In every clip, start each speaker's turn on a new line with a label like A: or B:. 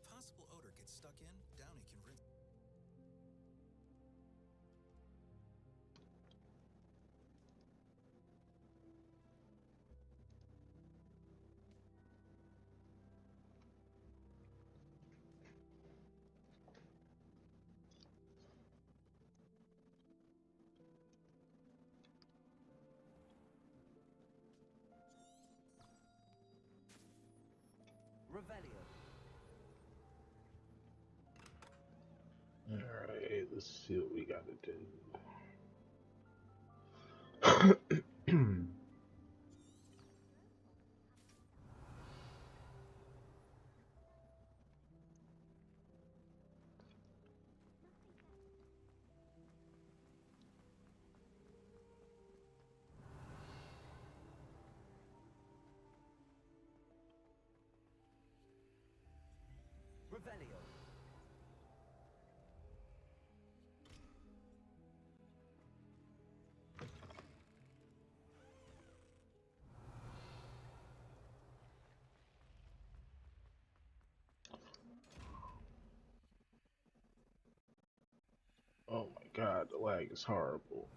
A: impossible odor gets stuck in, Downey can rinse.
B: Alright, let's see what we gotta do.
C: Revelio.
B: Oh my god, the lag is horrible.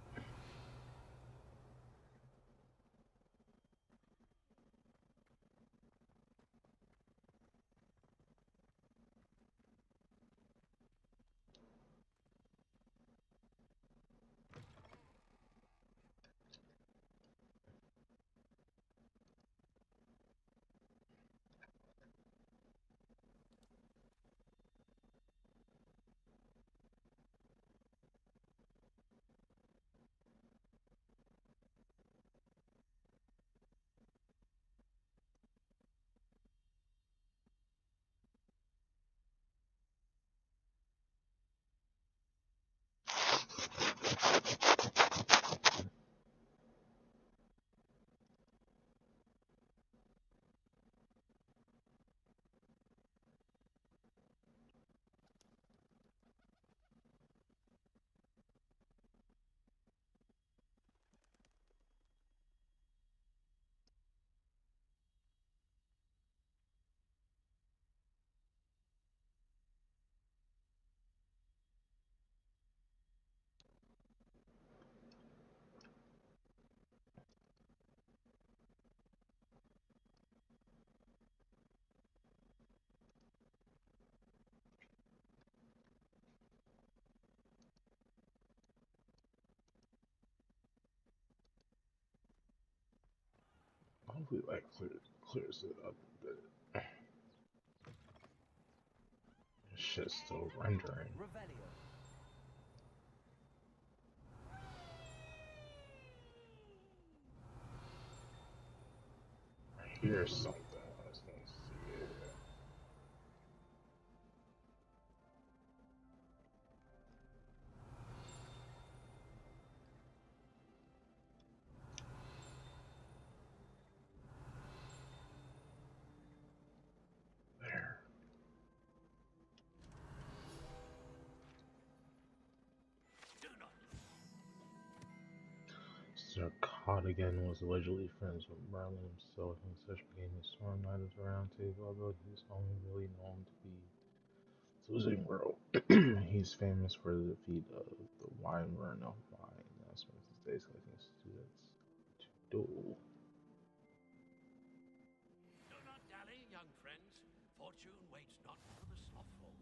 B: Hopefully that clears it up a bit. Shit's still rendering.
C: Revelio.
B: I hear something. I just don't see it. There. Sir Cardigan was allegedly friends with Merlin himself, and such became his Storm Knight of the Round Table, although he is only really known to be losing world. He's famous for the defeat of the Wyvern of Wine. That spends his days collecting students to duel.
D: Do not dally, young friends. Fortune waits not for the slothful.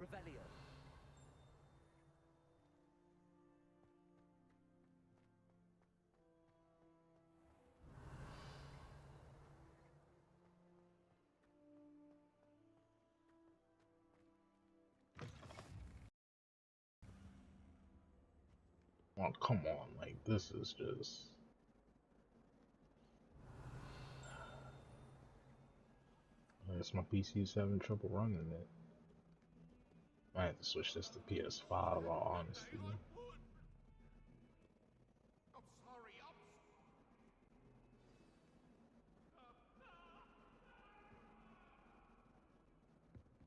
C: Revelio.
B: Oh, come on, like, this is just... I guess my PC's having trouble running it. I have to switch this to PS5, all honesty.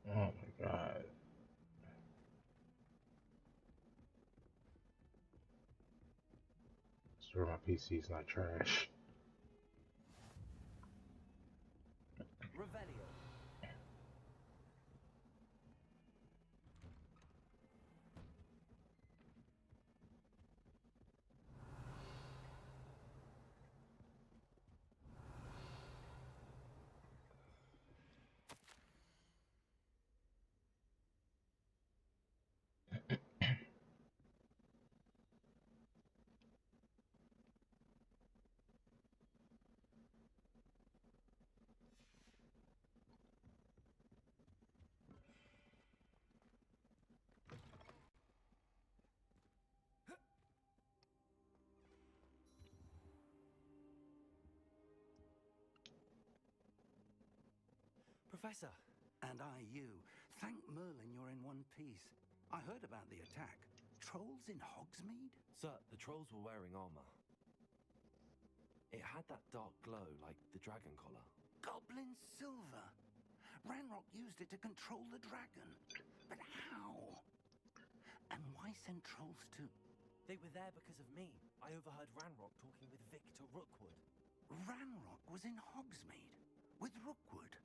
B: Oh my god. Sure, my PC's not trash.
C: Revelio.
E: Professor, and I you. Thank Merlin you're in one piece. I heard about the attack. Trolls in Hogsmeade?
F: Sir, the trolls were wearing armor. It had that dark glow like the dragon collar.
E: Goblin silver. Ranrock used it to control the dragon. But how? And why send trolls to...
F: They were there because of me. I overheard Ranrock talking with Victor Rookwood.
E: Ranrock was in Hogsmeade with Rookwood.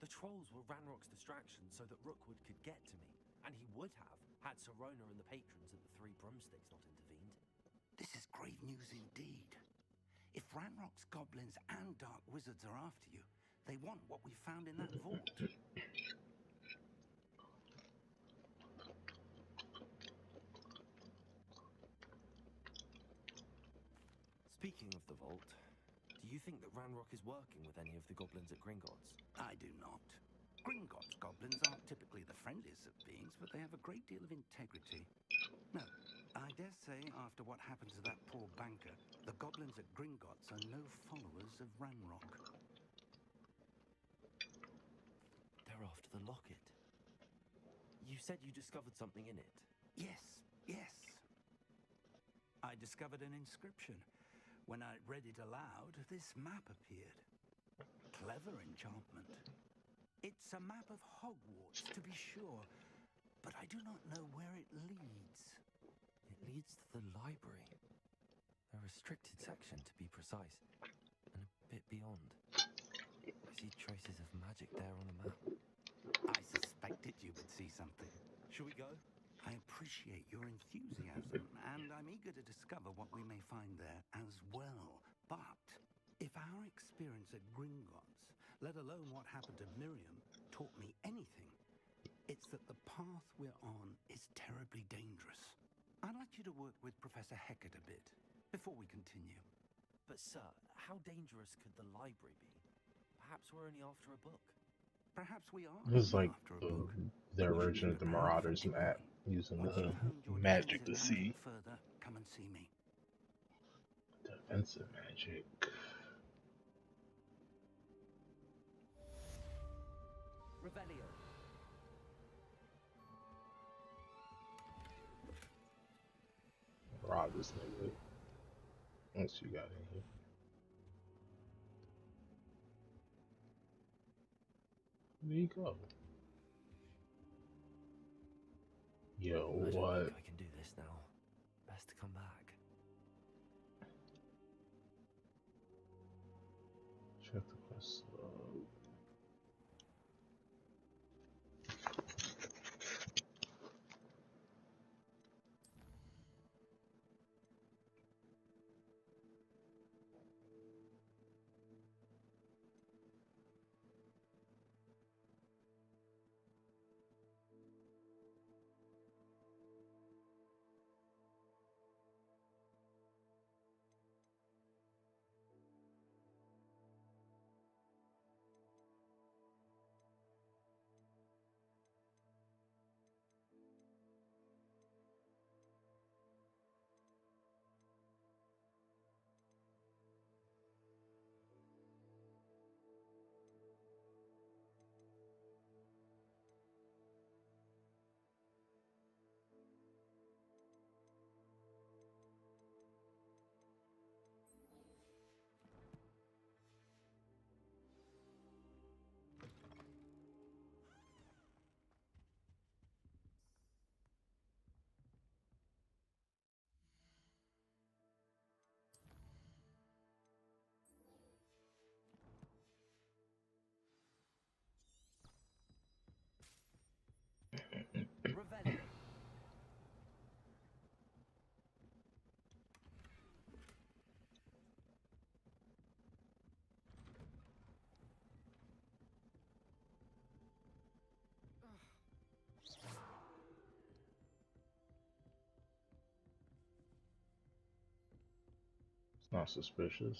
F: The trolls were Ranrock's distraction so that Rookwood could get to me. And he would have, had Sirona and the patrons at the Three Broomsticks not intervened.
E: This is grave news indeed. If Ranrock's goblins and dark wizards are after you, they want what we found in that vault.
F: Speaking of the vault, do you think that Ranrock is working with any of the goblins at Gringotts?
E: I do not. Gringotts goblins aren't typically the friendliest of beings, but they have a great deal of integrity. No, I dare say after what happened to that poor banker, the goblins at Gringotts are no followers of Ranrock.
F: They're after the locket. You said you discovered something in it.
E: Yes, yes. I discovered an inscription. When I read it aloud, this map appeared. Clever enchantment. It's a map of Hogwarts, to be sure, but I do not know where it leads.
F: It leads to the library. A restricted section, to be precise, and a bit beyond. I see traces of magic there on the map.
E: I suspected you would see something.
F: Shall we go?
E: I appreciate your enthusiasm, and I'm eager to discover what we may find there as well. But if our experience at Gringotts, let alone what happened to Miriam, taught me anything, it's that the path we're on is terribly dangerous. I'd like you to work with Professor Hecat a bit before we continue.
F: But sir, how dangerous could the library be? Perhaps we're only after a book.
E: Perhaps we are
B: This is
E: only
B: like
E: after a book.
B: their
E: We should
B: version
E: be
B: of the
E: prepared for
B: Marauders map,
E: anything.
B: using
E: Once
B: the
E: you've honed your
B: magic to
E: defensive
B: see.
E: magic further, come and see me.
B: Defensive magic.
C: Revelio.
B: Rob this nigga. Once you got in here. There you go. Yo,
F: I don't
B: what?
F: think I can do this now. Best to come back.
B: Check the quest log. Not suspicious.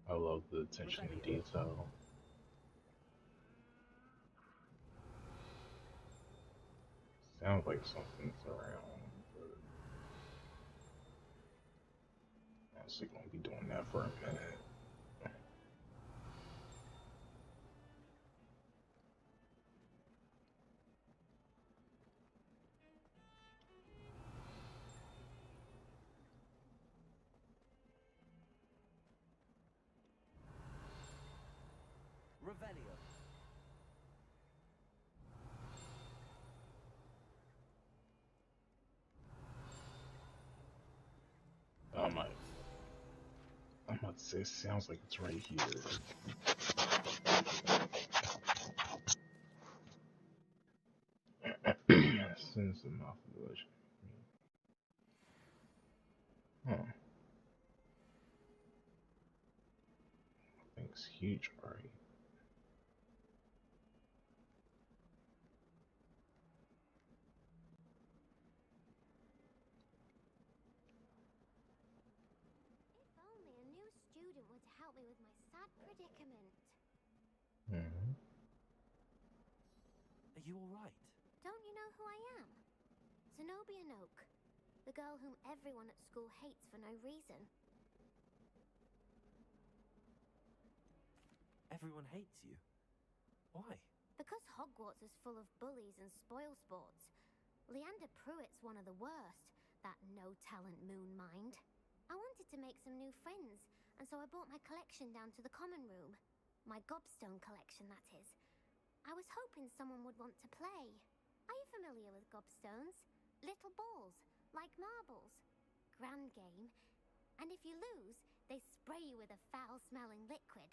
B: I love the attention to detail. Sounds like something's around, but honestly gonna be doing that for a minute.
C: Revelio.
B: I'm about to say it sounds like it's right here. Sends them off the village. Huh. Thing's huge, right?
G: If only a new student were to help me with my sad predicament.
B: Mm-hmm.
F: Are you alright?
G: Don't you know who I am? Zenobia Noak, the girl whom everyone at school hates for no reason.
F: Everyone hates you. Why?
G: Because Hogwarts is full of bullies and spoilsports. Leander Pruitt's one of the worst, that no-talent moon mind. I wanted to make some new friends, and so I brought my collection down to the common room. My gobstone collection, that is. I was hoping someone would want to play. Are you familiar with gobstones? Little balls, like marbles. Grand game. And if you lose, they spray you with a foul-smelling liquid.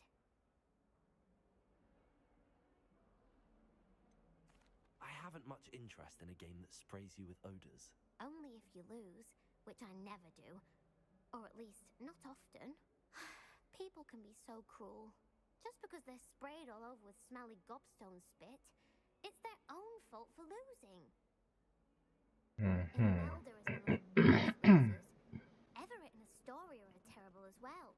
F: I haven't much interest in a game that sprays you with odors.
G: Only if you lose, which I never do. Or at least, not often. People can be so cruel. Just because they're sprayed all over with smelly gobstone spit, it's their own fault for losing. Imelda is one of the worst losers ever written. A story or a terrible as well.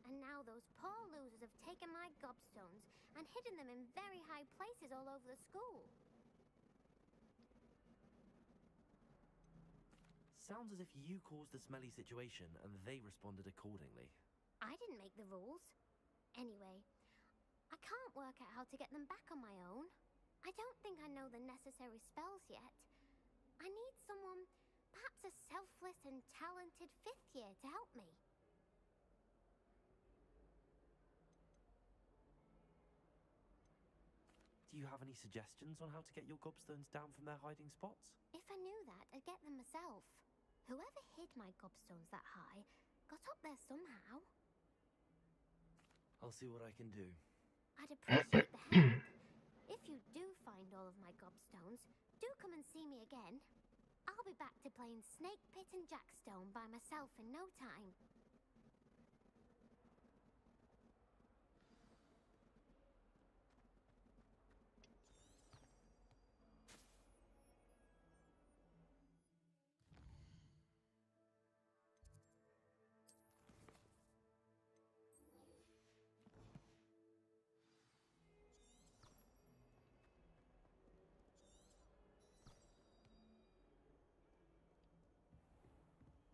G: And now those poor losers have taken my gobstones and hidden them in very high places all over the school.
F: Sounds as if you caused the smelly situation and they responded accordingly.
G: I didn't make the rules. Anyway, I can't work out how to get them back on my own. I don't think I know the necessary spells yet. I need someone, perhaps a selfless and talented fifth year to help me.
F: Do you have any suggestions on how to get your gobstones down from their hiding spots?
G: If I knew that, I'd get them myself. Whoever hid my gobstones that high got up there somehow.
F: I'll see what I can do.
G: I'd appreciate the help. If you do find all of my gobstones, do come and see me again. I'll be back to playing Snake Pit and Jackstone by myself in no time.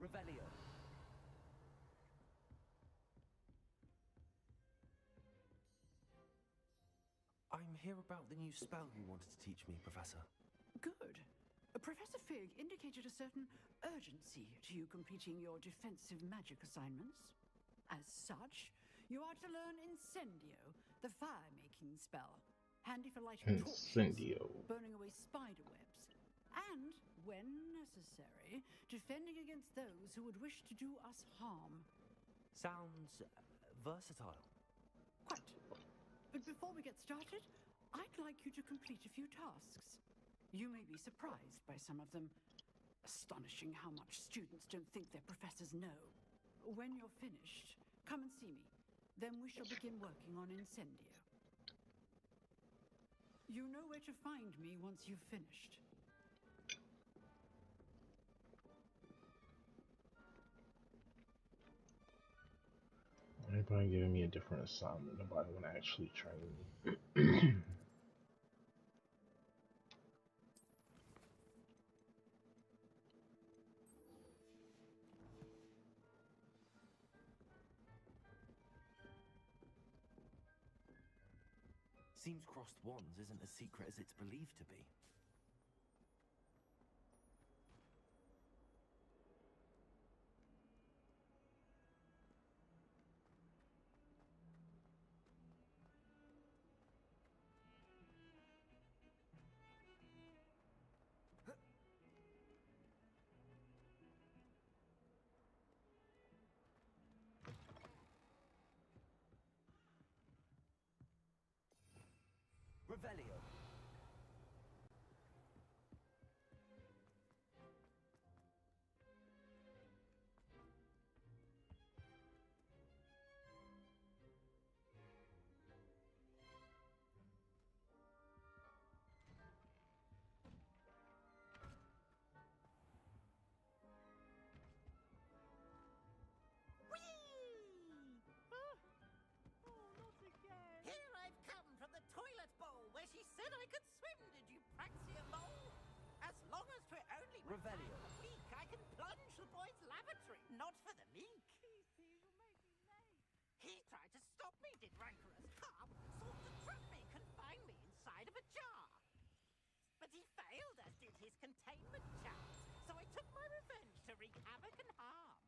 C: Revelio.
F: I'm here about the new spell you wanted to teach me, Professor.
H: Good. Professor Fig indicated a certain urgency to you completing your defensive magic assignments. As such, you are to learn Incendio, the fire-making spell. Handy for lighting torches,
B: Incendio.
H: burning away spider webs, and, when necessary, defending against those who would wish to do us harm.
F: Sounds versatile.
H: Quite. But before we get started, I'd like you to complete a few tasks. You may be surprised by some of them. Astonishing how much students don't think their professors know. When you're finished, come and see me. Then we shall begin working on Incendio. You know where to find me once you've finished.
B: They're probably giving me a different assignment. Nobody want to actually train me.
F: Seems crossed wands isn't as secret as it's believed to be. Revelio.
D: Here I've come from the toilet bowl where she said I could swim, did you praxia mole? As long as we're only
F: Revelio.
D: a week, I can plunge the boy's lavatory, not for the meek. He tried to stop me, did rancorous carp, sought to trap me, confine me inside of a jar. But he failed, as did his containment charms, so I took my revenge to wreak havoc and harm.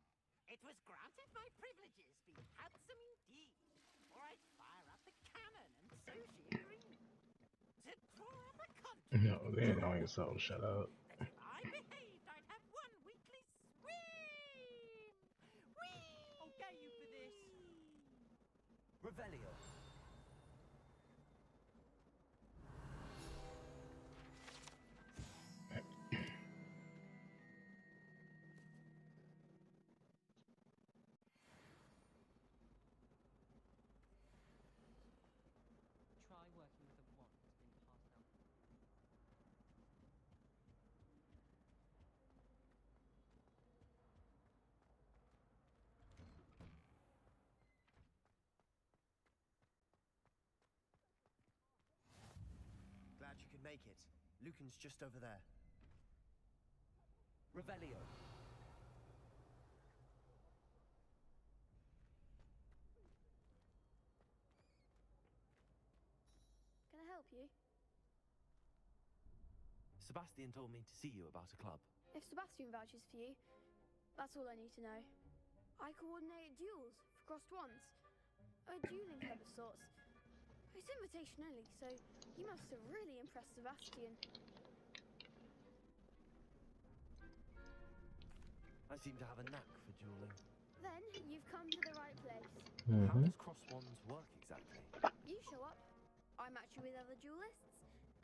D: It was granted my privileges be handsome indeed, or I'd fire up the cannon, and so she agreed. To draw up a country.
B: No, they ain't going so shut up.
D: That if I behaved, I'd have one weekly swim. Whee!
C: I'll get you for this.
F: Revelio.
C: Try working with a wand that's been passed down.
I: Glad you could make it. Lucan's just over there.
F: Revelio.
J: Can I help you?
F: Sebastian told me to see you about a club.
J: If Sebastian vouches for you, that's all I need to know. I coordinate duels for crossed wands. A dueling club of sorts. It's invitation only, so you must have really impressed Sebastian.
F: I seem to have a knack for dueling.
J: Then you've come to the right place.
F: How does cross wands work exactly?
J: You show up, I match you with other duelists,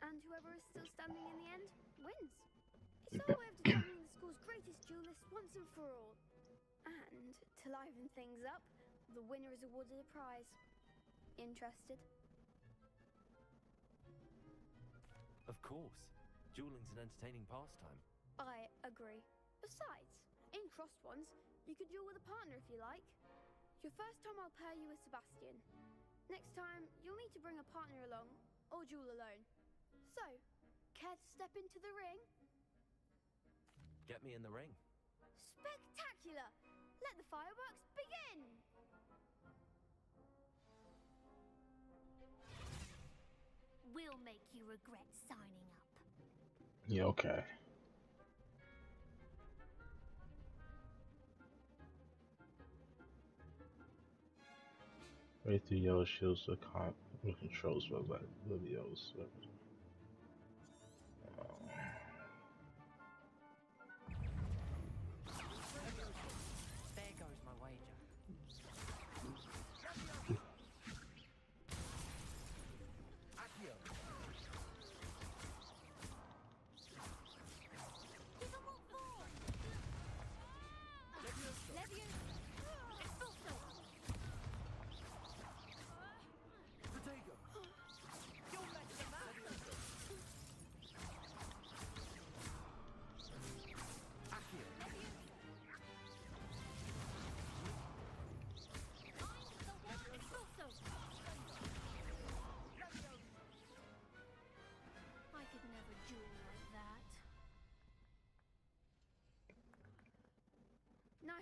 J: and whoever is still standing in the end wins. It's our way of determining the school's greatest duelist once and for all. And to liven things up, the winner is awarded a prize. Interested?
F: Of course. Dueling's an entertaining pastime.
J: I agree. Besides, in crossed ones, you could duel with a partner if you like. Your first time I'll pair you with Sebastian. Next time, you'll need to bring a partner along, or duel alone. So, care to step into the ring?
F: Get me in the ring.
J: Spectacular! Let the fireworks begin!
G: We'll make you regret signing up.
B: Yeah, okay. Right through yellow shields the controls were like videos.
C: There goes my wager.
F: Accio.
C: Protego. You'll let them out.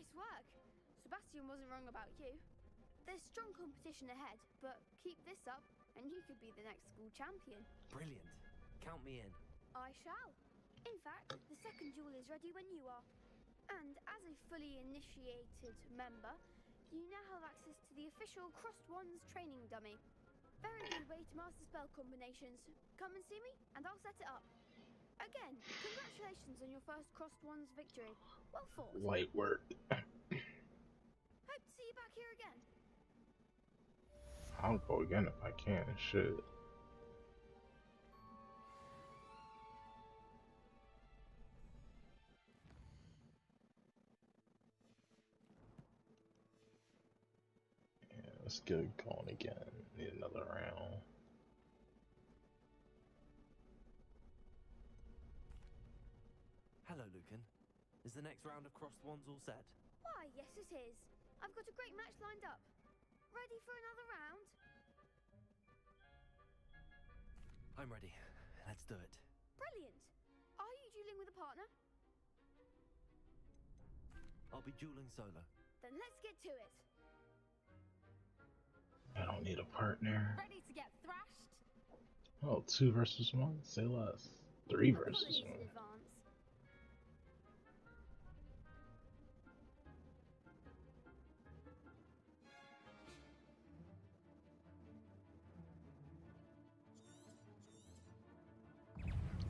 J: Nice work. Sebastian wasn't wrong about you. There's strong competition ahead, but keep this up and you could be the next school champion.
F: Brilliant. Count me in.
J: I shall. In fact, the second duel is ready when you are. And as a fully initiated member, you now have access to the official Crossed Wands training dummy. Very good way to master spell combinations. Come and see me, and I'll set it up. Again, congratulations on your first Crossed Wands victory. Well fought.
B: Light work.
J: Hope to see you back here again.
B: I'll go again if I can. Shit. Yeah, let's get it going again. Need another round.
F: Hello, Lucan. Is the next round of Crossed Wands all set?
J: Why, yes it is. I've got a great match lined up. Ready for another round?
F: I'm ready. Let's do it.
J: Brilliant. Are you dueling with a partner?
F: I'll be dueling solo.
J: Then let's get to it.
B: I don't need a partner.
J: Ready to get thrashed?
B: Oh, 2 versus 1? Say less. 3 versus
J: Apologies
B: 1.
J: in advance.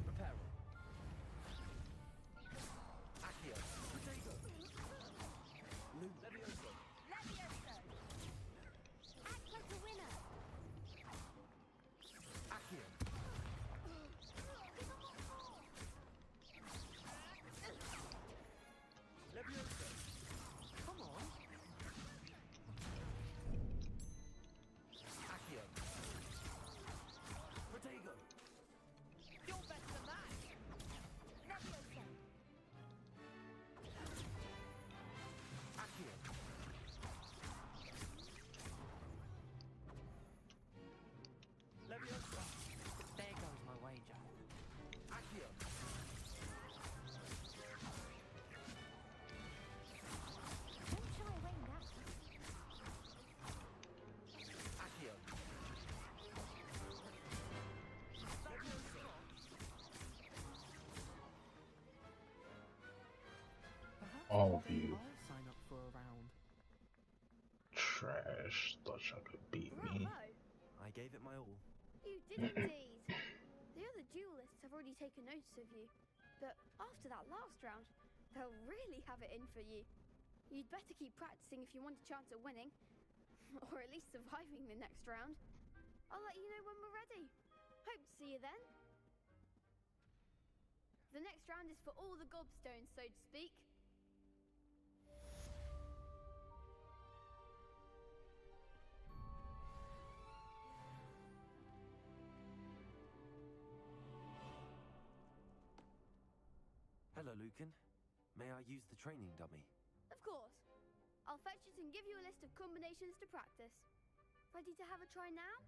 F: Prepare. Accio. Potato. Luke. Levioso.
J: Levioso! Act like a winner!
F: Accio. Levioso. Come on. Accio. Potato.
J: You're better than that! Levioso!
F: Accio. Leviosa.
C: There goes my wager.
F: Accio.
G: Don't shy away now.
F: Accio.
B: All of you.
C: I'll sign up for a round.
B: Trash. Thought y'all could beat me.
J: Bravo!
F: I gave it my all.
J: You did indeed. The other duelists have already taken notice of you, but after that last round, they'll really have it in for you. You'd better keep practicing if you want a chance at winning, or at least surviving the next round. I'll let you know when we're ready. Hope to see you then. The next round is for all the gobstones, so to speak.
F: Hello, Lucan. May I use the training dummy?
J: Of course. I'll fetch it and give you a list of combinations to practice. Ready to have a try now?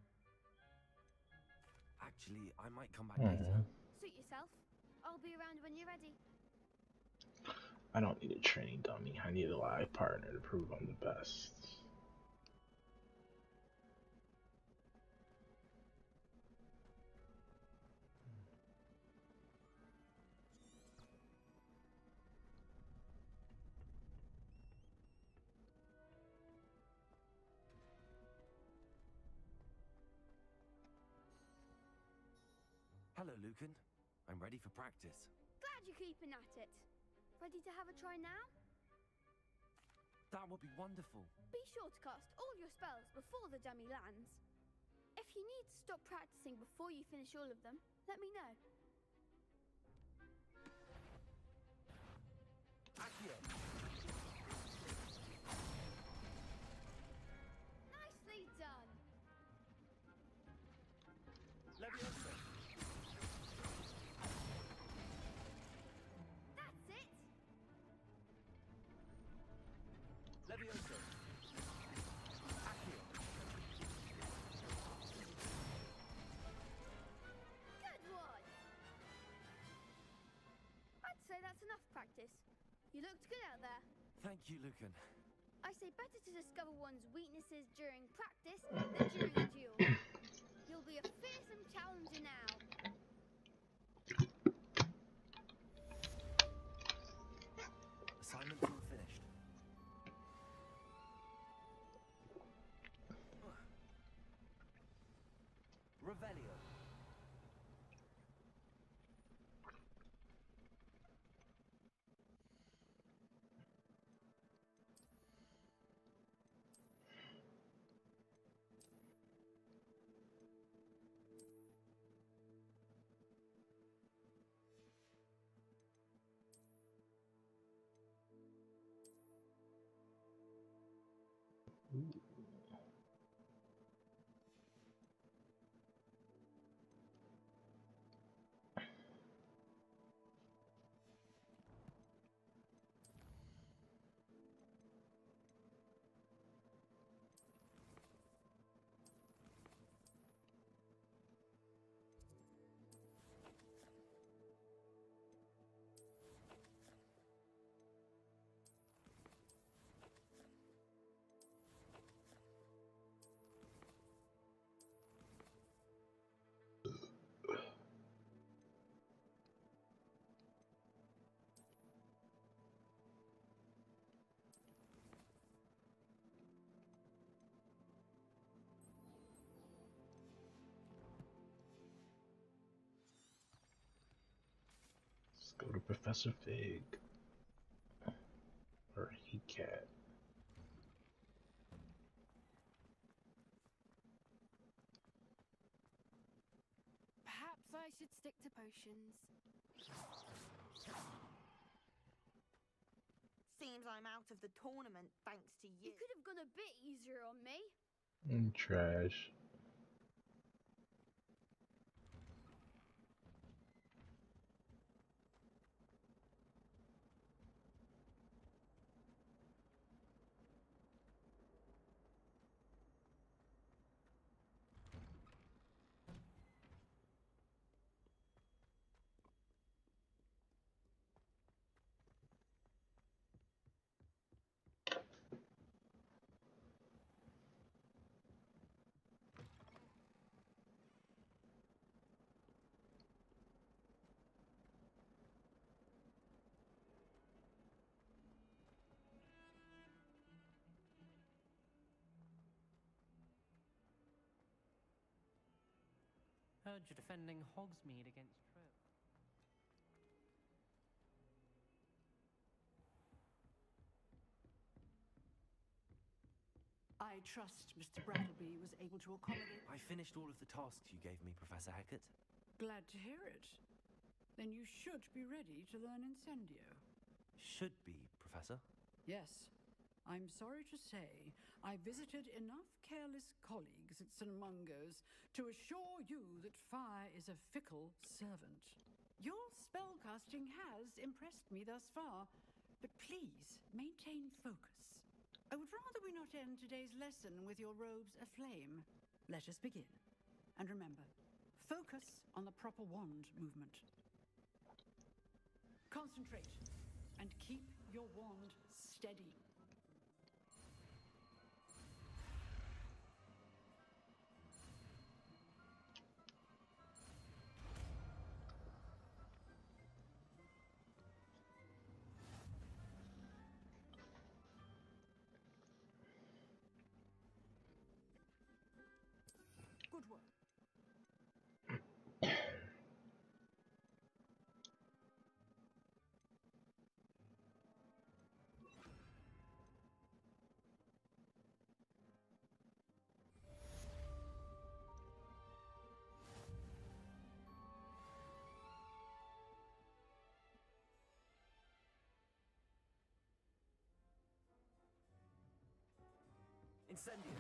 F: Actually, I might come back later.
J: Suit yourself. I'll be around when you're ready.
B: I don't need a training dummy. I need a live partner to prove I'm the best.
F: Hello, Lucan. I'm ready for practice.
J: Glad you're keeping at it. Ready to have a try now?
F: That would be wonderful.
J: Be sure to cast all your spells before the dummy lands. If you need to stop practicing before you finish all of them, let me know.
F: Accio.
J: Nicely done!
F: Leviosa.
J: That's it!
F: Leviosa. Accio.
J: Good one! I'd say that's enough practice. You looked good out there.
F: Thank you, Lucan.
J: I say better to discover one's weaknesses during practice than during a duel. You'll be a fearsome challenger now.
F: Assignment's all finished. Revelio.
B: Let's go to Professor Fig. Or he cat.
J: Perhaps I should stick to potions.
D: Seems I'm out of the tournament thanks to you.
J: You could have gone a bit easier on me.
B: Trash.
C: Heard you're defending Hogsmeade against Trip.
H: I trust Mr. Brattleby was able to accommodate.
F: I finished all of the tasks you gave me, Professor Hackett.
H: Glad to hear it. Then you should be ready to learn Incendio.
F: Should be, Professor.
H: Yes. I'm sorry to say, I visited enough careless colleagues at St. Mungo's to assure you that fire is a fickle servant. Your spellcasting has impressed me thus far, but please maintain focus. I would rather we not end today's lesson with your robes aflame. Let us begin. And remember, focus on the proper wand movement. Concentrate and keep your wand steady. Good work.
F: Incendio.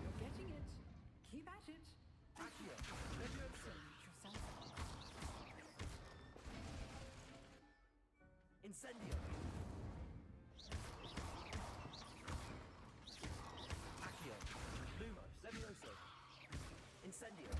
H: You're getting it. Keep at it.
F: Accio.
H: Leviosa. Yourself.
F: Incendio. Accio. Lumos. Levioso. Incendio.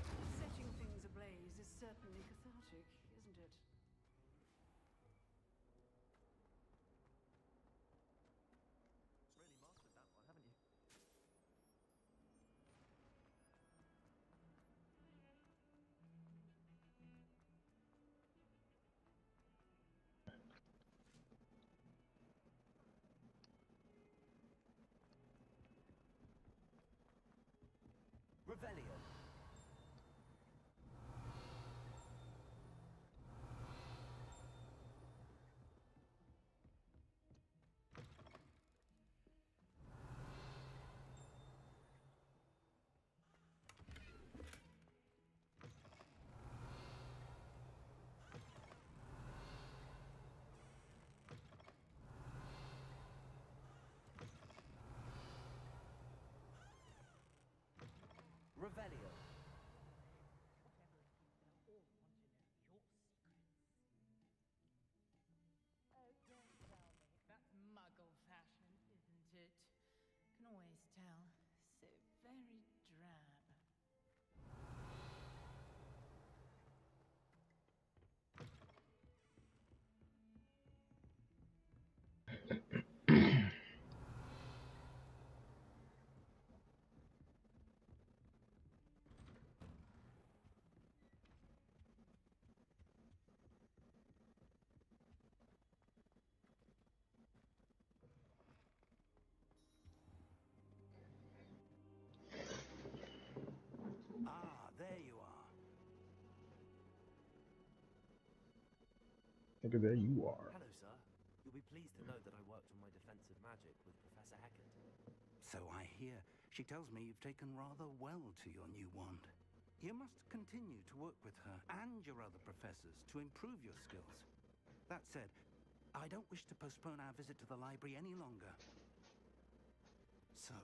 B: Nigga, there you are.
F: Hello, sir. You'll be pleased to know that I worked on my defensive magic with Professor Heckett.
E: So I hear. She tells me you've taken rather well to your new wand. You must continue to work with her and your other professors to improve your skills. That said, I don't wish to postpone our visit to the library any longer. So,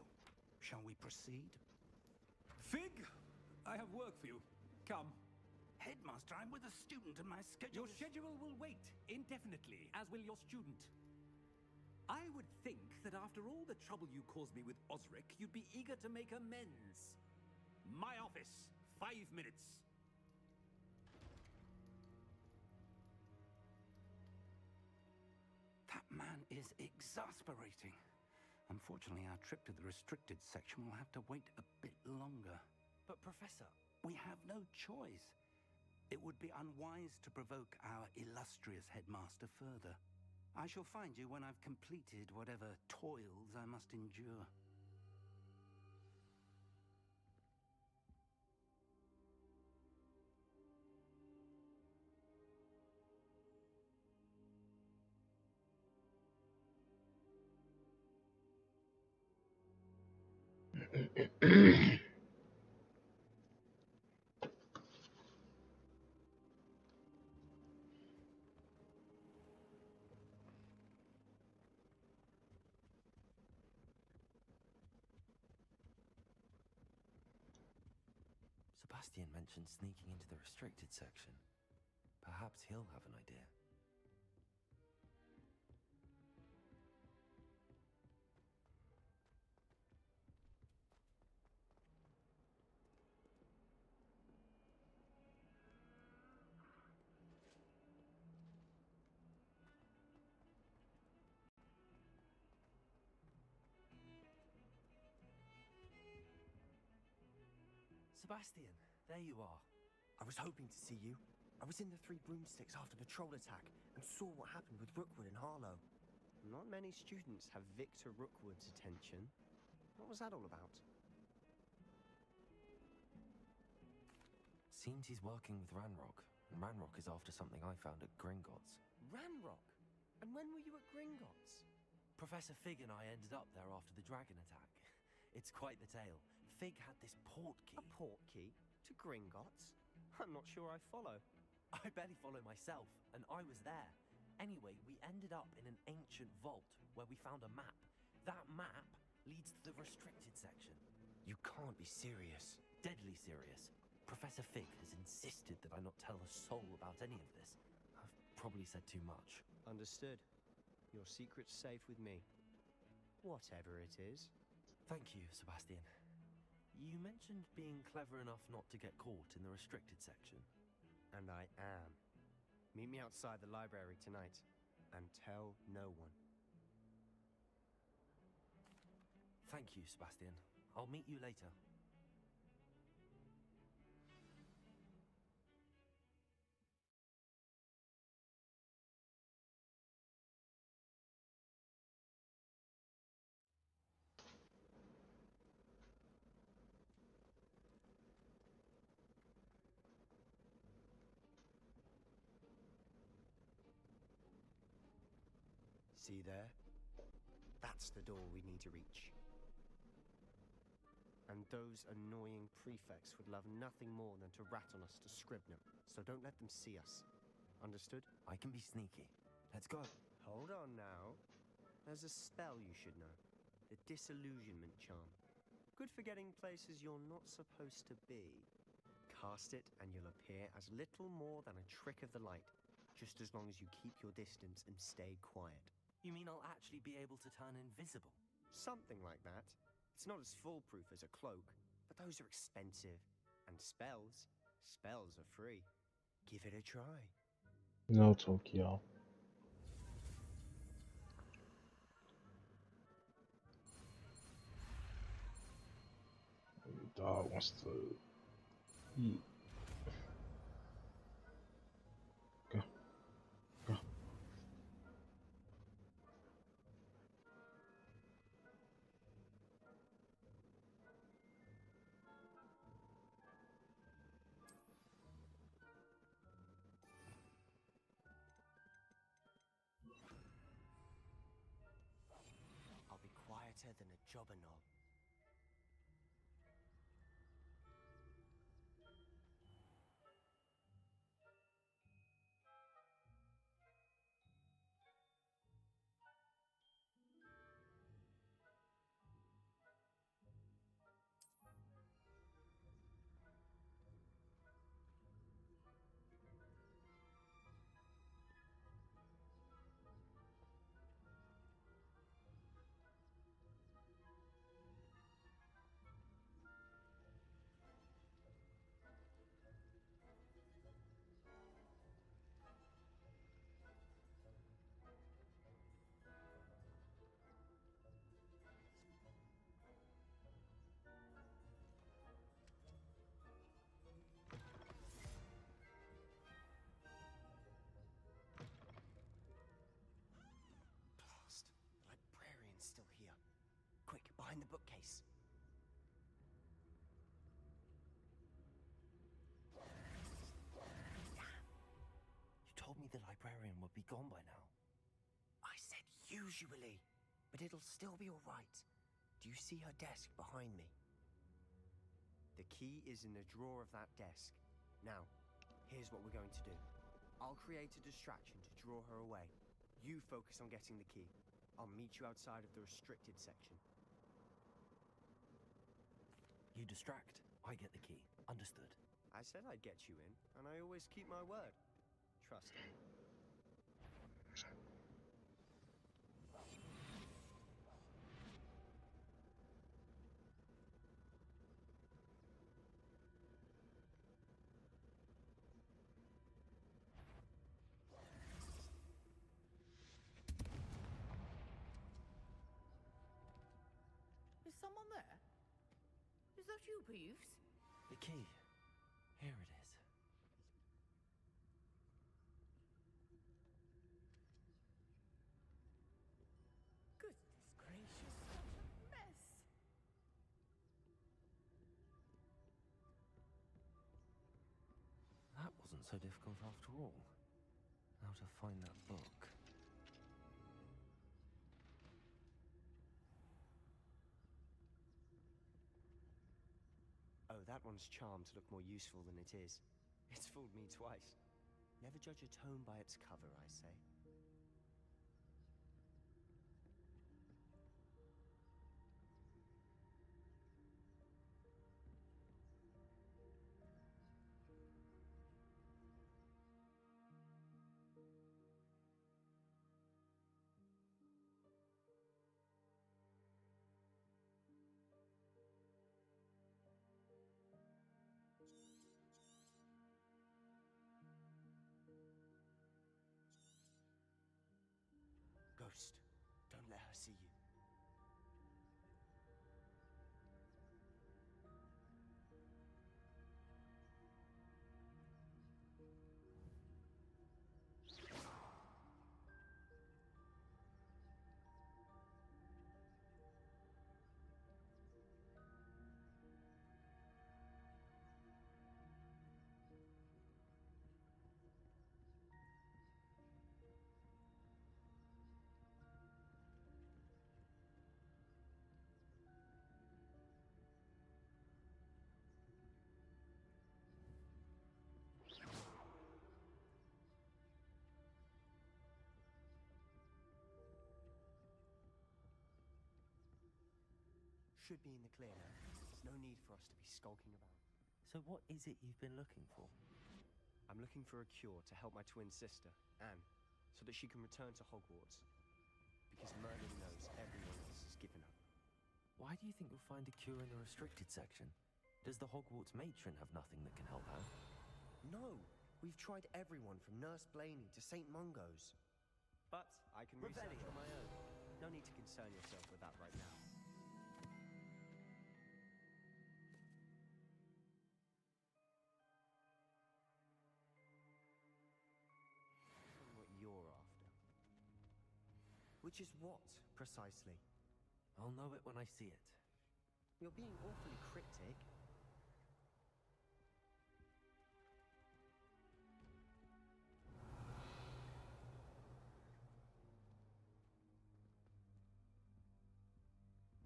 E: shall we proceed?
K: Fig, I have work for you. Come.
E: Headmaster, I'm with a student and my schedule
K: Your schedule will wait indefinitely, as will your student. I would think that after all the trouble you caused me with Osric, you'd be eager to make amends. My office, 5 minutes.
E: That man is exasperating. Unfortunately, our trip to the restricted section will have to wait a bit longer.
F: But, Professor...
E: We have no choice. It would be unwise to provoke our illustrious headmaster further. I shall find you when I've completed whatever toils I must endure.
F: Sebastian mentioned sneaking into the restricted section. Perhaps he'll have an idea.
I: Sebastian, there you are. I was hoping to see you. I was in the Three Broomsticks after the troll attack and saw what happened with Rookwood and Harlow. Not many students have Victor Rookwood's attention. What was that all about?
F: Seems he's working with Ranrock, and Ranrock is after something I found at Gringotts.
I: Ranrock? And when were you at Gringotts?
F: Professor Fig and I ended up there after the dragon attack. It's quite the tale. Fig had this portkey.
I: A portkey? To Gringotts? I'm not sure I follow.
F: I barely follow myself, and I was there. Anyway, we ended up in an ancient vault where we found a map. That map leads to the restricted section.
I: You can't be serious.
F: Deadly serious. Professor Fig has insisted that I not tell a soul about any of this. I've probably said too much.
I: Understood. Your secret's safe with me. Whatever it is.
F: Thank you, Sebastian. You mentioned being clever enough not to get caught in the restricted section.
I: And I am. Meet me outside the library tonight, and tell no one.
F: Thank you, Sebastian. I'll meet you later.
I: See there? That's the door we need to reach. And those annoying prefects would love nothing more than to rat on us to Scribner, so don't let them see us. Understood?
F: I can be sneaky. Let's go.
I: Hold on now. There's a spell you should know. The Disillusionment Charm. Good for getting places you're not supposed to be. Cast it and you'll appear as little more than a trick of the light, just as long as you keep your distance and stay quiet.
F: You mean I'll actually be able to turn invisible?
I: Something like that. It's not as foolproof as a cloak, but those are expensive. And spells are free. Give it a try.
B: No, Tokyo. The dog wants to eat. Go. Go.
I: better than a jobber knob. Blast! The librarian's still here. Quick, behind the bookcase.
F: You told me the librarian would be gone by now.
I: I said usually, but it'll still be all right. Do you see her desk behind me? The key is in the drawer of that desk. Now, here's what we're going to do. I'll create a distraction to draw her away. You focus on getting the key. I'll meet you outside of the restricted section.
F: You distract, I get the key. Understood.
I: I said I'd get you in, and I always keep my word. Trust me.
H: Is someone there? Is that you, Peeves?
F: The key. Here it is.
H: Goodness gracious, what a mess!
F: That wasn't so difficult after all. How to find that book.
I: Oh, that one's charmed to look more useful than it is. It's fooled me twice. Never judge a tome by its cover, I say. Ghost, don't let her see you. Should be in the clear now. There's no need for us to be skulking about.
F: So what is it you've been looking for?
I: I'm looking for a cure to help my twin sister, Anne, so that she can return to Hogwarts. Because Merlin knows everyone else has given up.
F: Why do you think you'll find a cure in the restricted section? Does the Hogwarts matron have nothing that can help her?
I: No! We've tried everyone from Nurse Blaney to St. Mungo's. But I can research on my own. No need to concern yourself with that right now. What you're after. Which is what, precisely?
F: I'll know it when I see it.
I: You're being awfully cryptic.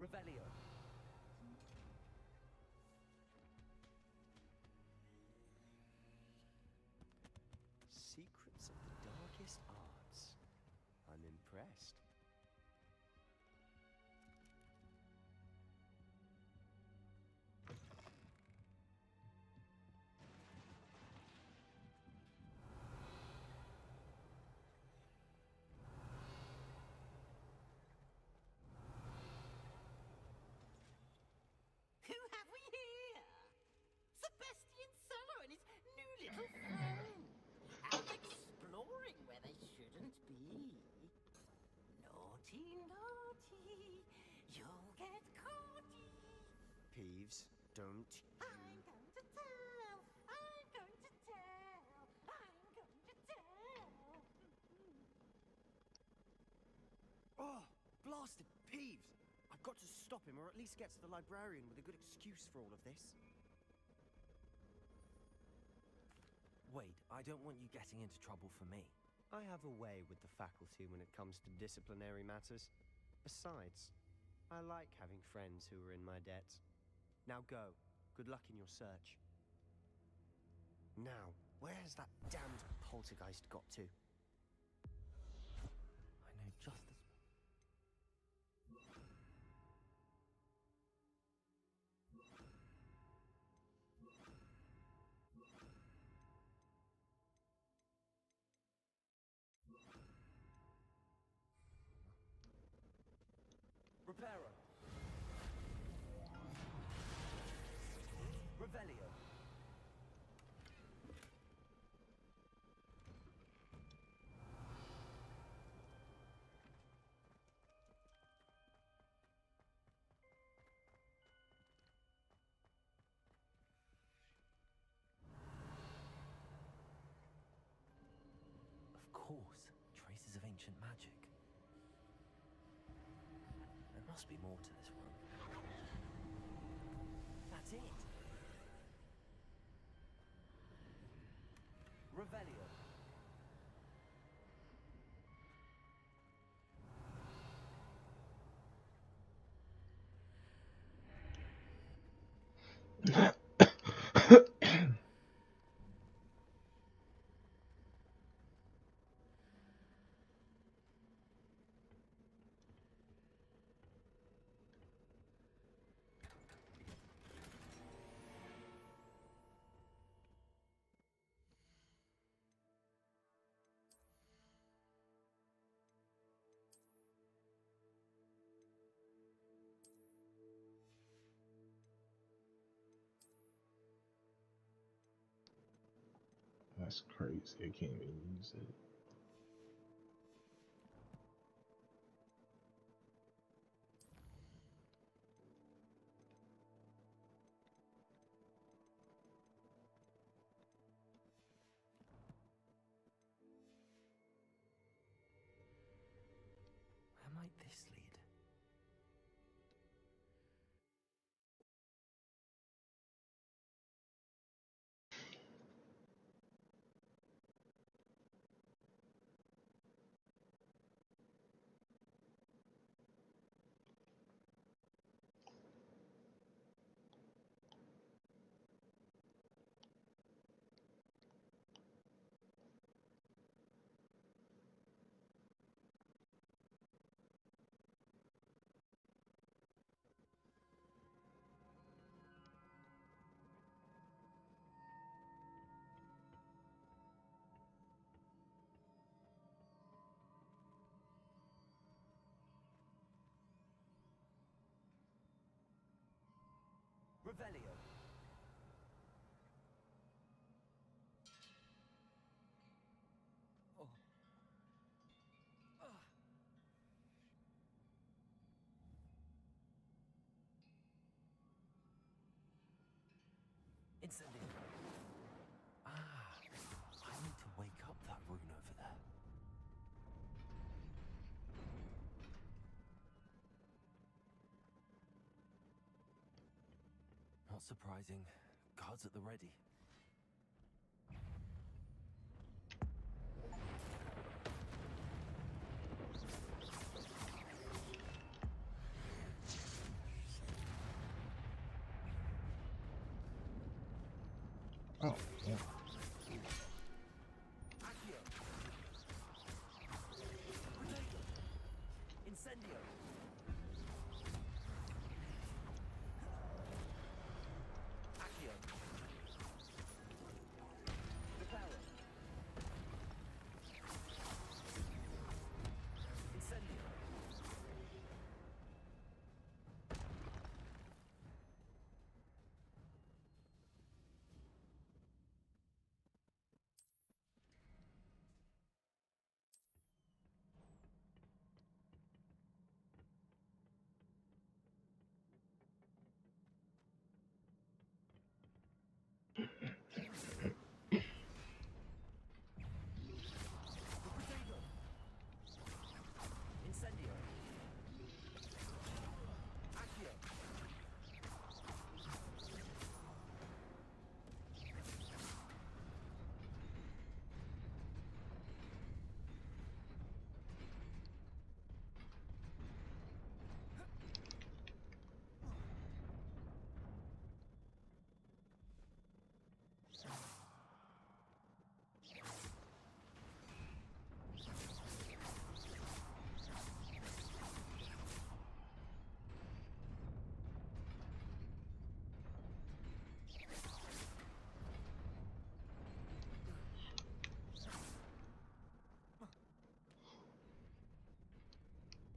F: Revelio.
I: Secrets of the darkest arts. I'm impressed.
D: Who have we here? Sebastian Solo and his new little friend. Out exploring where they shouldn't be. Naughty, naughty. You'll get caughty.
I: Peeves, don't.
D: I'm going to tell. I'm going to tell. I'm going to tell.
I: Oh, blasted Peeves! I've got to stop him, or at least get to the librarian with a good excuse for all of this.
F: Wait, I don't want you getting into trouble for me.
I: I have a way with the faculty when it comes to disciplinary matters. Besides, I like having friends who are in my debt. Now go. Good luck in your search. Now, where has that damned poltergeist got to?
F: I know just as... Reparo. Revelio. Of course, traces of ancient magic. There must be more to this room. That's it. Revelio.
B: That's crazy. I can't even use it.
F: Where might this lead? Revelio. Oh. Instantly. I need to wake up that rune over there. Not surprising. Guards at the ready.
B: Oh, yeah.
K: Accio. Incendio. Accio. Reparo. Incendio. Incendio. Accio.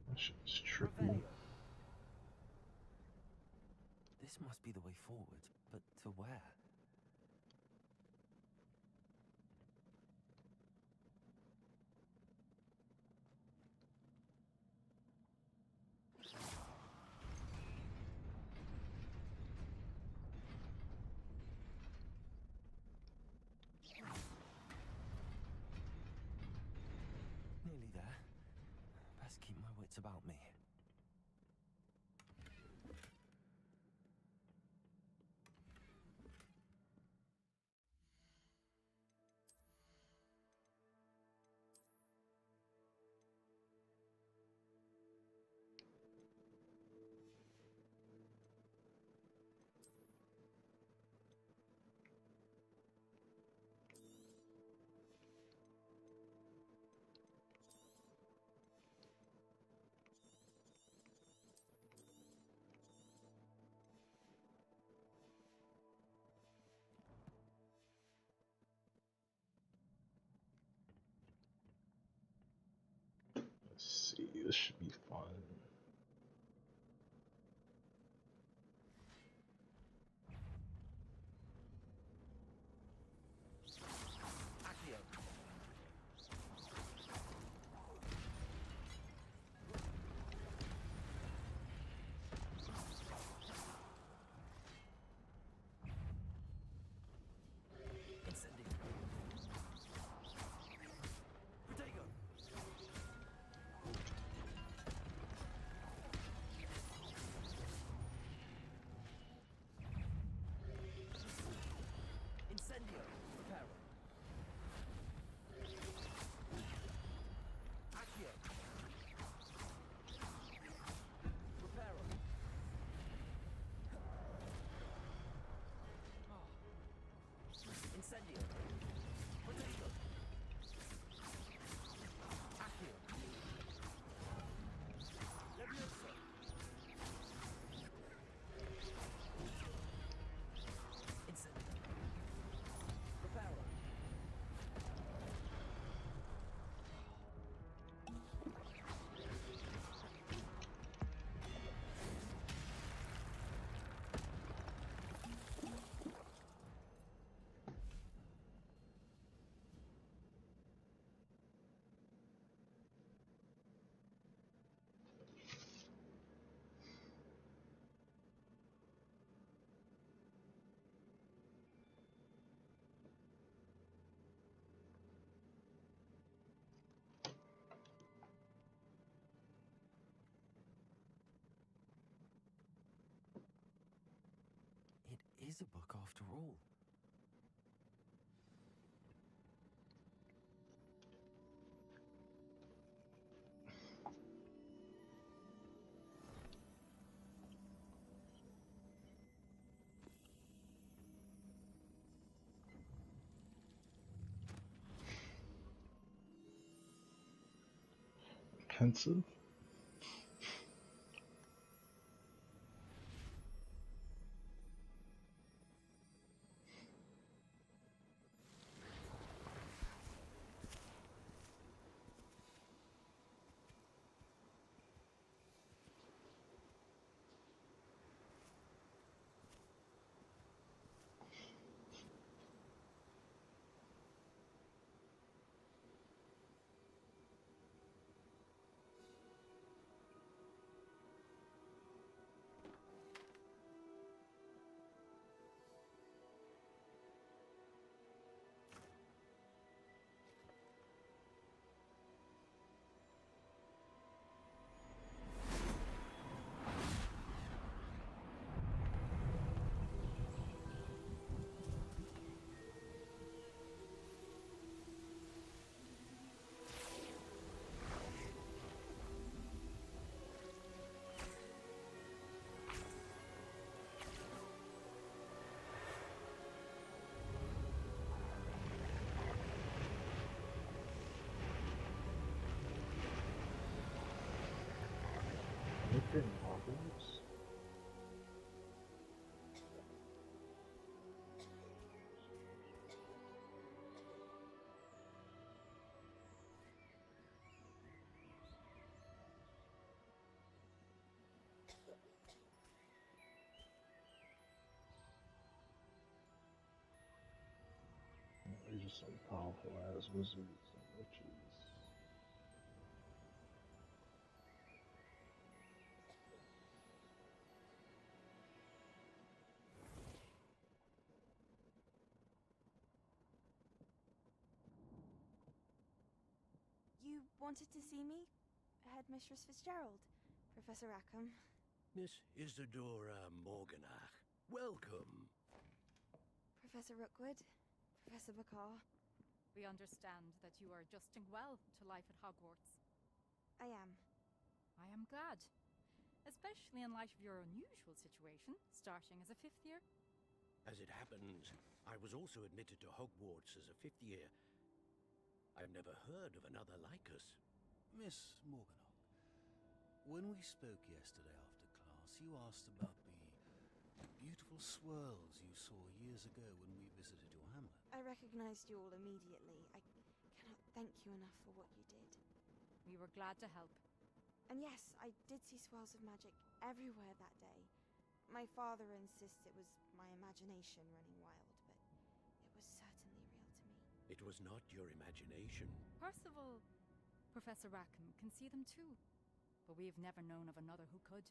B: That shit's tricky.
K: Revelio.
F: This must be the way forward, but to where? Nearly there. Best keep my wits about me.
B: Let's see, this should be fun.
K: Accio. Incendio. Protego. Incendio. Reparo. Accio. Reparo. Incendio. Protego. Accio. Levioso. Incendio. Reparo.
F: It is a book after all.
B: Pensive? In Hogwarts? They're just some powerful ass wizards and witches.
J: You wanted to see me? Headmistress Fitzgerald, Professor Rackham.
L: Miss Isadora Morganach, welcome.
J: Professor Rookwood, Professor Bakar.
M: We understand that you are adjusting well to life at Hogwarts.
J: I am.
M: I am glad. Especially in light of your unusual situation, starting as a 5th year.
L: As it happens, I was also admitted to Hogwarts as a 5th year. I've never heard of another like us.
N: Miss Morganach, when we spoke yesterday after class, you asked about the beautiful swirls you saw years ago when we visited your hamlet.
J: I recognized you all immediately. I cannot thank you enough for what you did.
M: We were glad to help.
J: And yes, I did see swirls of magic everywhere that day. My father insists it was my imagination running wild, but it was certainly real to me.
L: It was not your imagination.
M: Percival, Professor Rackham can see them too. But we have never known of another who could.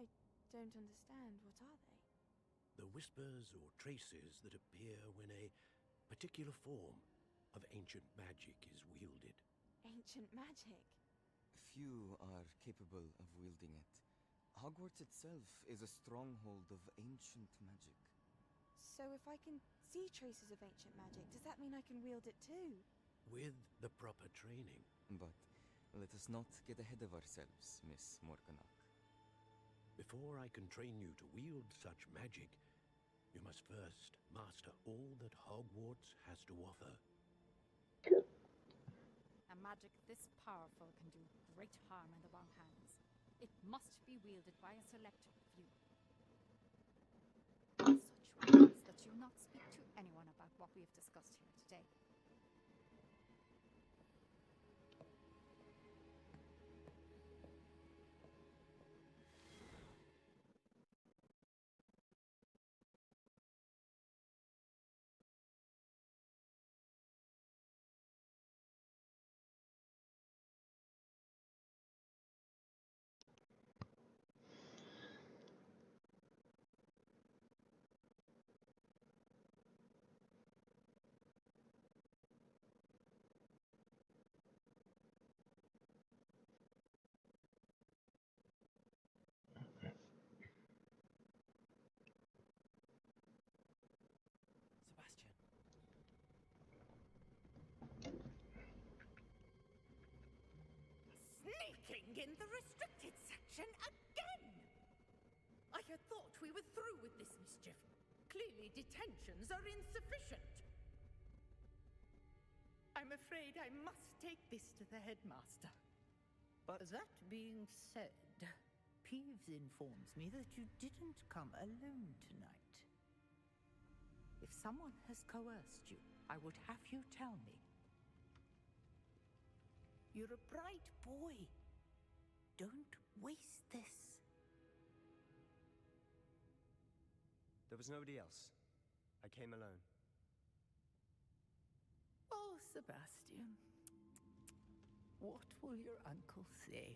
J: I don't understand. What are they?
L: The whispers or traces that appear when a particular form of ancient magic is wielded.
J: Ancient magic?
F: Few are capable of wielding it. Hogwarts itself is a stronghold of ancient magic.
J: So if I can see traces of ancient magic, does that mean I can wield it too?
L: With the proper training.
F: But let us not get ahead of ourselves, Miss Morganach.
L: Before I can train you to wield such magic, you must first master all that Hogwarts has to offer.
M: A magic this powerful can do great harm in the wrong hands. It must be wielded by a select few. Such ones that you not speak to anyone about what we have discussed here today.
F: Sebastian.
D: Sneaking in the restricted section again! I had thought we were through with this mischief. Clearly detentions are insufficient. I'm afraid I must take this to the headmaster.
O: But that being said, Peeves informs me that you didn't come alone tonight. If someone has coerced you, I would have you tell me. You're a bright boy. Don't waste this.
I: There was nobody else. I came alone.
O: Oh, Sebastian. What will your uncle say?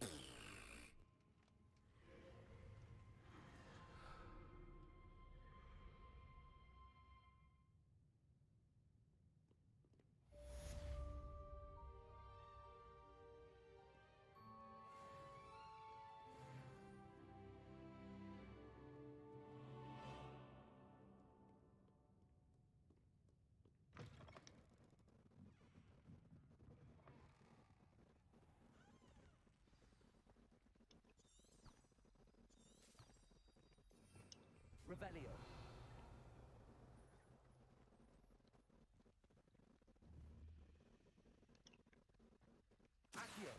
K: Revelio. Accio.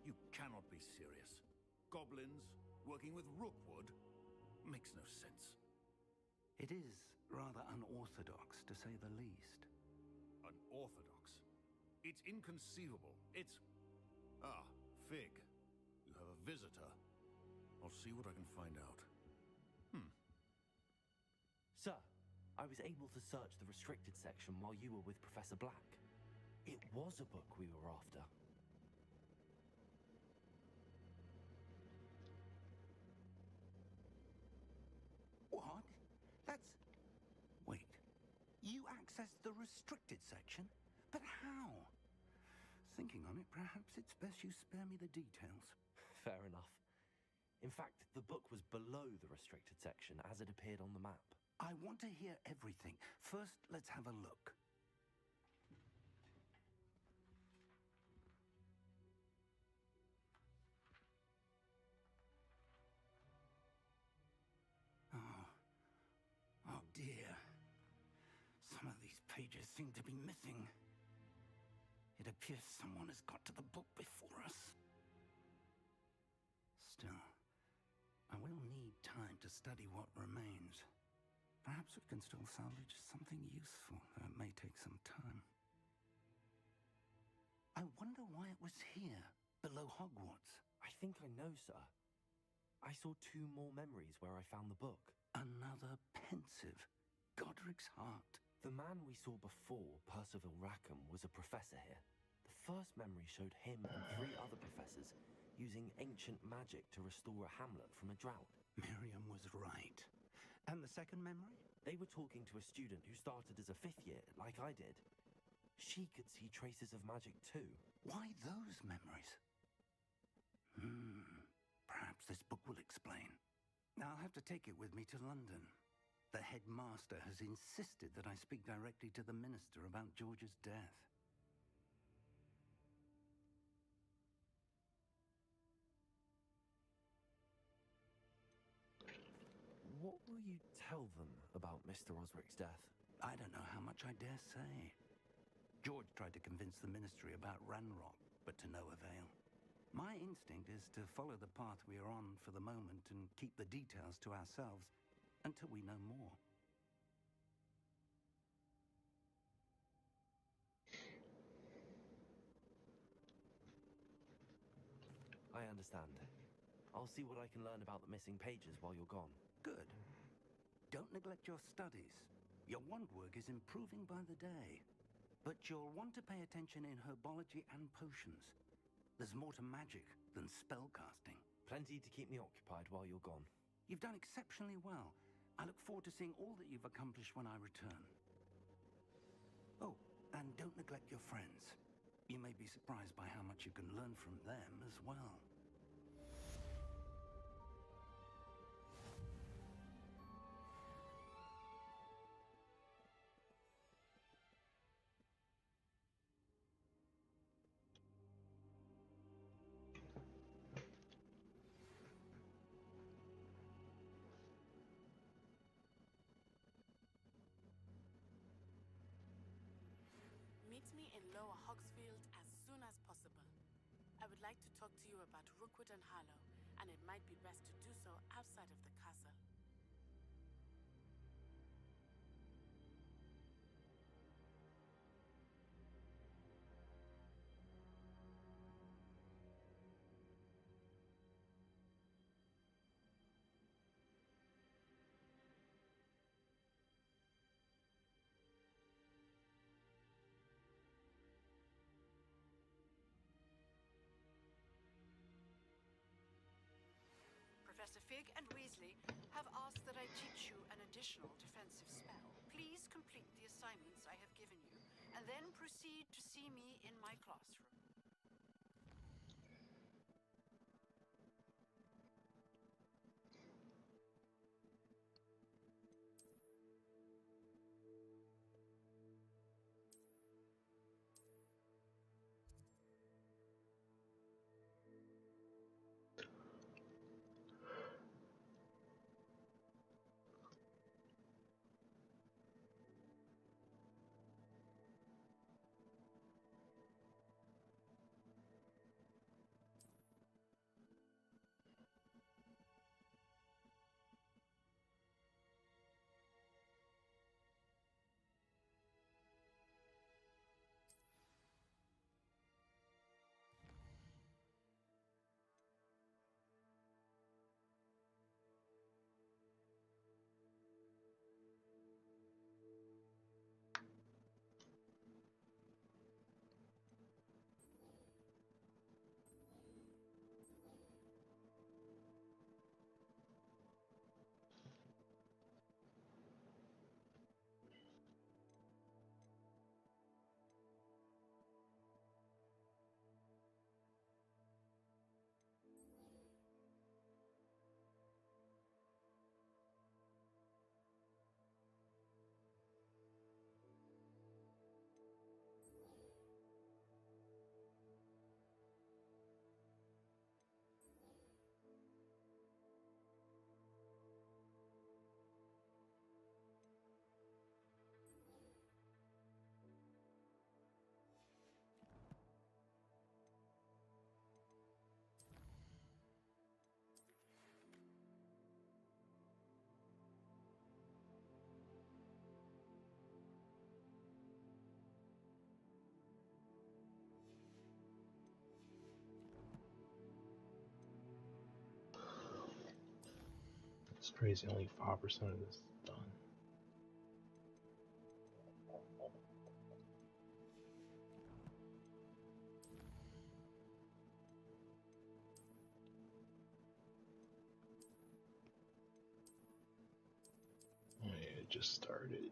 L: You cannot be serious. Goblins working with Rookwood makes no sense.
E: It is rather unorthodox, to say the least.
L: Unorthodox? It's inconceivable. It's... Ah, Fig. You have a visitor. I'll see what I can find out.
F: Sir, I was able to search the restricted section while you were with Professor Black. It was a book we were after.
E: What? That's... Wait. You accessed the restricted section? But how? Thinking on it, perhaps it's best you spare me the details.
F: Fair enough. In fact, the book was below the restricted section as it appeared on the map.
E: I want to hear everything. First, let's have a look. Oh dear. Some of these pages seem to be missing. It appears someone has got to the book before us. Still, I will need time to study what remains. Perhaps we can still salvage something useful, though it may take some time. I wonder why it was here, below Hogwarts.
F: I think I know, sir. I saw 2 more memories where I found the book.
E: Another pensive. Godric's heart.
F: The man we saw before, Percival Rackham, was a professor here. The first memory showed him and 3 other professors using ancient magic to restore a hamlet from a drought.
E: Miriam was right. And the second memory?
F: They were talking to a student who started as a 5th year, like I did. She could see traces of magic too.
E: Why those memories? Perhaps this book will explain. I'll have to take it with me to London. The headmaster has insisted that I speak directly to the minister about George's death.
F: What will you tell them about Mr. Osric's death?
E: I don't know how much I dare say. George tried to convince the ministry about Ranrock, but to no avail. My instinct is to follow the path we are on for the moment and keep the details to ourselves until we know more.
F: I understand. I'll see what I can learn about the missing pages while you're gone.
E: Good. Don't neglect your studies. Your wand work is improving by the day. But you'll want to pay attention in herbology and potions. There's more to magic than spellcasting.
F: Plenty to keep me occupied while you're gone.
E: You've done exceptionally well. I look forward to seeing all that you've accomplished when I return. Oh, and don't neglect your friends. You may be surprised by how much you can learn from them as well.
P: Meet me in Lower Hogsfield as soon as possible. I would like to talk to you about Rookwood and Harlow, and it might be best to do so outside of the castle.
H: Professor Fig and Weasley have asked that I teach you an additional defensive spell. Please complete the assignments I have given you, and then proceed to see me in my classroom.
B: It's crazy, only 5% of this is done. Oh, yeah, it just started.